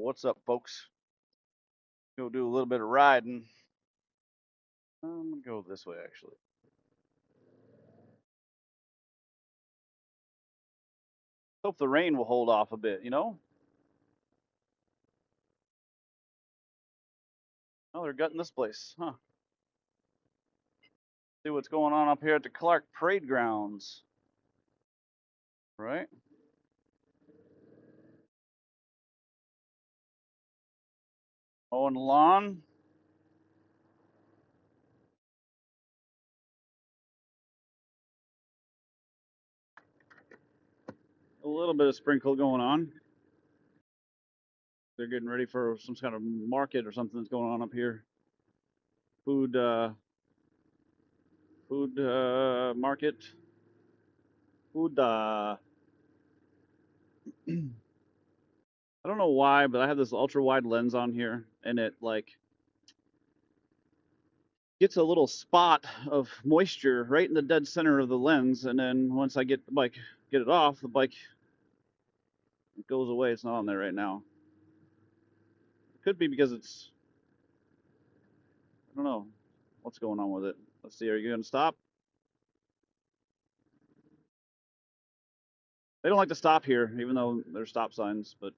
What's up, folks? Go do a little bit of riding. I'm gonna go this way, actually. Hope the rain will hold off a bit, you know? Oh, they're gutting this place, huh? See what's going on up here at the Clark Parade Grounds, right? Mowing the lawn. A little bit of sprinkle going on. They're getting ready for some kind of market or something that's going on up here. Food market. Food I don't know why, but I have this ultra wide lens on here, and it like gets a little spot of moisture right in the dead center of the lens, and then once I get it off, the bike goes away. It's not on there right now. It could be because I don't know what's going on with it. Let's see. Are you gonna stop? They don't like to stop here, even though there's stop signs, but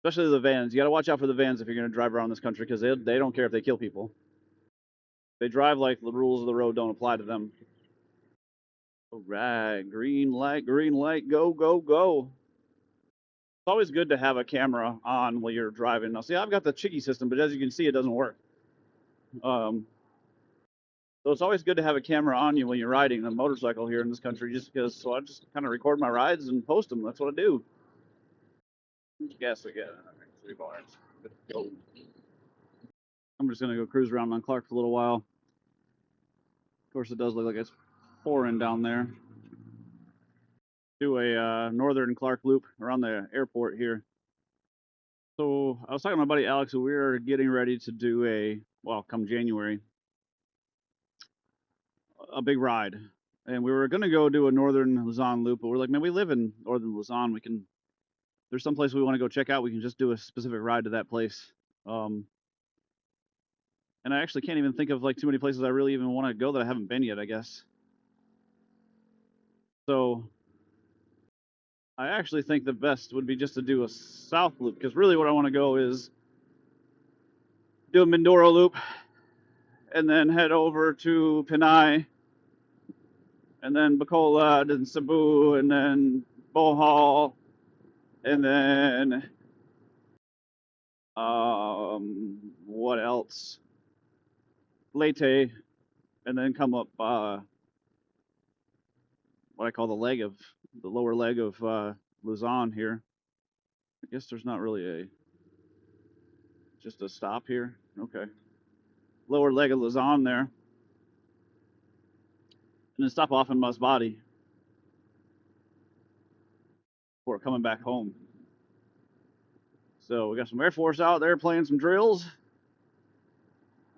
especially the vans. You got to watch out for the vans if you're going to drive around this country because they don't care if they kill people. They drive like the rules of the road don't apply to them. All right, green light, go, go, go. It's always good to have a camera on while you're driving. Now, see, I've got the Chicky system, but as you can see, it doesn't work. So it's always good to have a camera on you when you're riding a motorcycle here in this country, just because. So I just kind of record my rides and post them. That's what I do. Gas again. 3 bars. Go. I'm just gonna go cruise around on Clark for a little while. Of course, it does look like it's pouring down there. Do a northern Clark loop around the airport here. So I was talking to my buddy Alex, and we are getting ready to do come January, a big ride. And we were going to go do a northern Luzon loop, but we're like, man, we live in northern Luzon. There's some place we want to go check out. We can just do a specific ride to that place. And I actually can't even think of like too many places I really even want to go that I haven't been yet, I guess. So I actually think the best would be just to do a south loop, because really what I want to go is do a Mindoro loop and then head over to Panay and then Bacolod and Cebu and then Bohol and then what else? Leyte, and then come up what I call the lower leg of Luzon here. I guess there's not really just a stop here. Okay. Lower leg of Luzon there. And then stop off in Masbate before coming back home. So we got some Air Force out there playing some drills.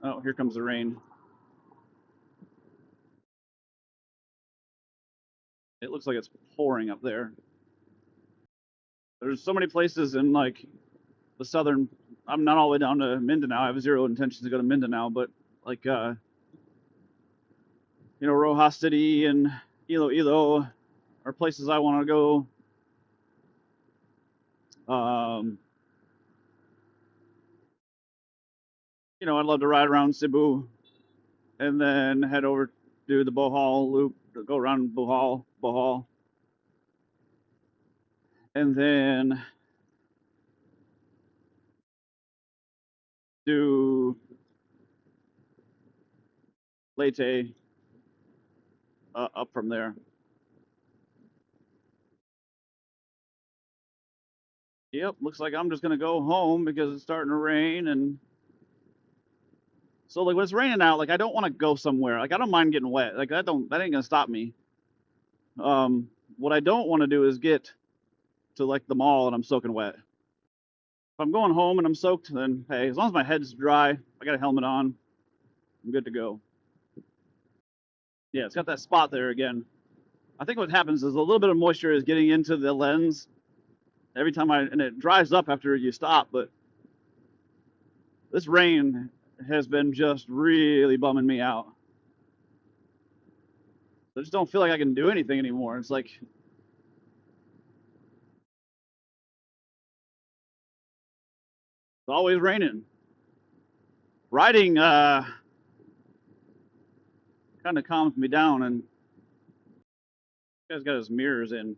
Oh, here comes the rain. It looks like it's pouring up there. There's so many places in like the southern. I'm not all the way down to Mindanao. I have zero intentions to go to Mindanao, but like Rojas City and Iloilo are places I want to go. I'd love to ride around Cebu and then head over to the Bohol loop, go around Bohol, and then do Leyte up from there. Yep, looks like I'm just gonna go home because it's starting to rain, and so like when it's raining out, like I don't want to go somewhere. Like I don't mind getting wet. Like that ain't gonna stop me. What I don't want to do is get to like the mall and I'm soaking wet. If I'm going home and I'm soaked, then hey, as long as my head's dry, I got a helmet on, I'm good to go. Yeah, it's got that spot there again. I think what happens is a little bit of moisture is getting into the lens, every time and it dries up after you stop, but this rain has been just really bumming me out. I just don't feel like I can do anything anymore. It's like it's always raining. Riding kind of calms me down, and this guy's got his mirrors in.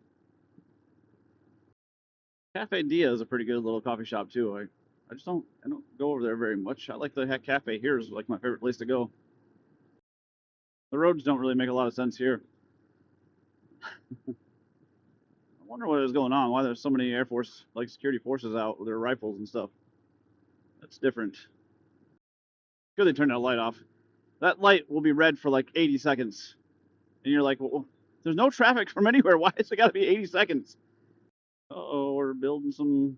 Cafe Dia is a pretty good little coffee shop too. I just I don't go over there very much. I like the cafe here is like my favorite place to go. The roads don't really make a lot of sense here. I wonder what is going on. Why there's so many Air Force like security forces out with their rifles and stuff. That's different. Good they turned that light off. That light will be red for like 80 seconds, and you're like, well, there's no traffic from anywhere. Why has it got to be 80 seconds? Oh, we're doing some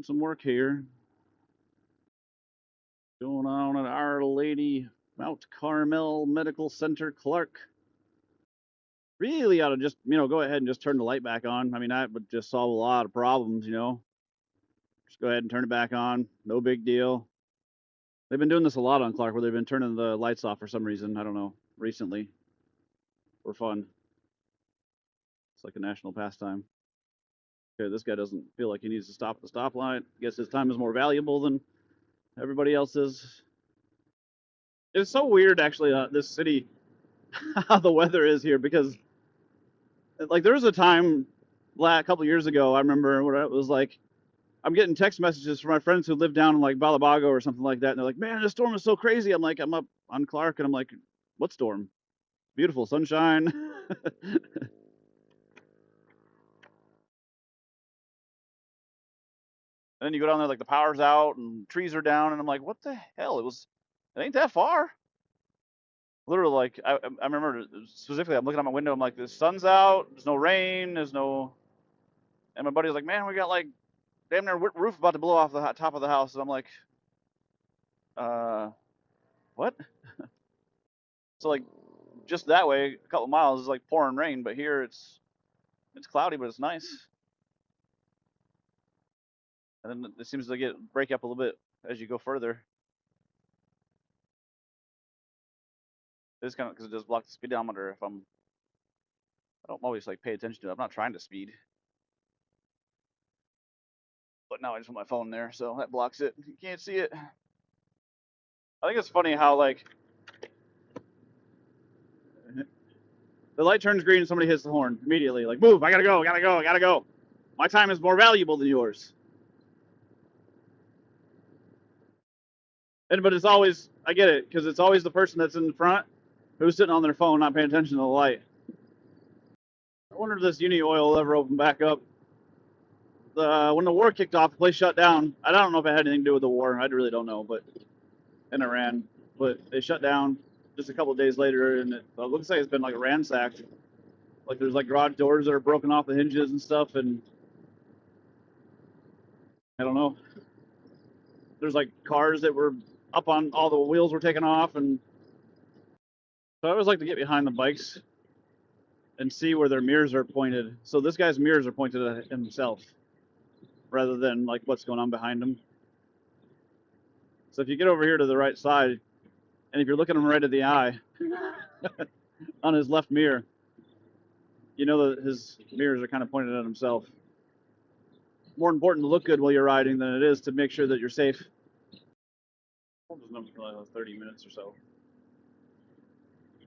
work here. Going on at Our Lady Mount Carmel Medical Center, Clark. Really ought to just, go ahead and just turn the light back on. I mean, that would just solve a lot of problems, Just go ahead and turn it back on. No big deal. They've been doing this a lot on Clark where they've been turning the lights off for some reason. I don't know, recently. For fun. It's like a national pastime. Okay, this guy doesn't feel like he needs to stop at the stoplight. I guess his time is more valuable than everybody else's. It's so weird, actually, this city, how the weather is here, because, like, there was a time a couple years ago, I remember, where it was like, I'm getting text messages from my friends who live down in, like, Balabago or something like that, and they're like, man, this storm is so crazy. I'm like, I'm up on Clark, and I'm like, what storm? Beautiful sunshine. And then you go down there, like, the power's out, and trees are down, and I'm like, what the hell? It ain't that far. Literally, like, I remember specifically, I'm looking out my window, I'm like, the sun's out, there's no rain, there's no, and my buddy was like, man, we got, like, damn near roof about to blow off the top of the house, and I'm like, what? So, like, just that way, a couple miles is like pouring rain, but here it's cloudy, but it's nice. And then it seems to break up a little bit as you go further. It's kind of because it does block the speedometer. I don't always like pay attention to it. I'm not trying to speed, but now I just put my phone there, so that blocks it. You can't see it. I think it's funny how, like, the light turns green and somebody hits the horn immediately. Like, move! I gotta go! I gotta go! I gotta go! My time is more valuable than yours. But it's always, I get it, because it's always the person that's in the front who's sitting on their phone not paying attention to the light. I wonder if this Uni Oil will ever open back up. When the war kicked off, the place shut down. I don't know if it had anything to do with the war. I really don't know, but in Iran. But they shut down just a couple of days later, and it looks like it's been like ransacked. Like there's like garage doors that are broken off the hinges and stuff, and I don't know. There's like cars that were up on, all the wheels were taken off, and so I always like to get behind the bikes and see where their mirrors are pointed. So this guy's mirrors are pointed at himself rather than like what's going on behind him. So if you get over here to the right side, and if you're looking him right at the eye on his left mirror, you know that his mirrors are kind of pointed at himself. More important to look good while you're riding than it is to make sure that you're safe. Hold this number for like 30 minutes or so.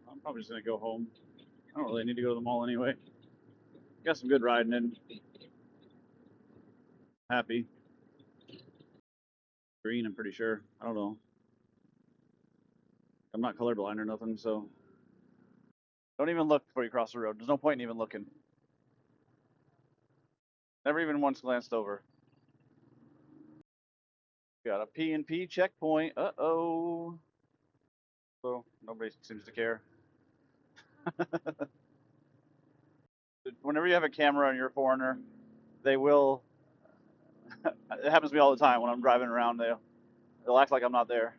I'm probably just gonna go home. I don't really need to go to the mall anyway. Got some good riding in. Happy. Green, I'm pretty sure. I don't know. I'm not colorblind or nothing, so don't even look before you cross the road. There's no point in even looking. Never even once glanced over. Got a P&P checkpoint. Uh-oh. So nobody seems to care. Whenever you have a camera and you're a foreigner, they will. It happens to me all the time when I'm driving around. They'll act like I'm not there.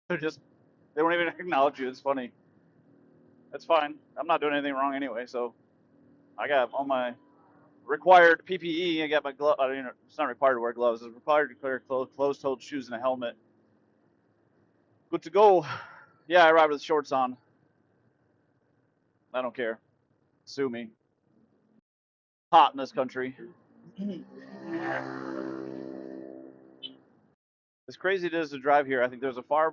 They won't even acknowledge you. It's funny. That's fine. I'm not doing anything wrong anyway, so I got all my required PPE. I got my glove. It's not required to wear gloves. It's required to wear closed-toed shoes and a helmet. Good to go. Yeah, I arrived with shorts on. I don't care. Sue me. Hot in this country. As crazy it is to drive here, I think there's a far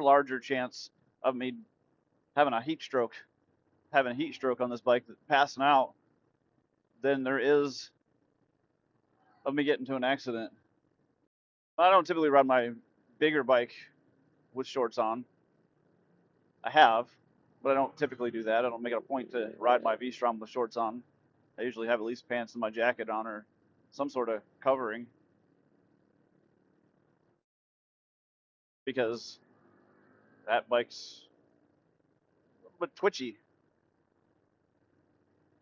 larger chance of me having a heat stroke, on this bike, passing out, than there is of me getting into an accident. I don't typically ride my bigger bike with shorts on. I have, but I don't typically do that. I don't make it a point to ride my V-Strom with shorts on. I usually have at least pants and my jacket on or some sort of covering because that bike's a little bit twitchy.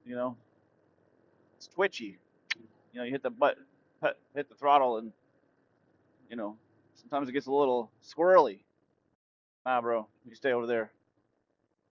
You know, it's twitchy. You hit hit the throttle, and sometimes it gets a little squirrely. Nah, bro, you stay over there.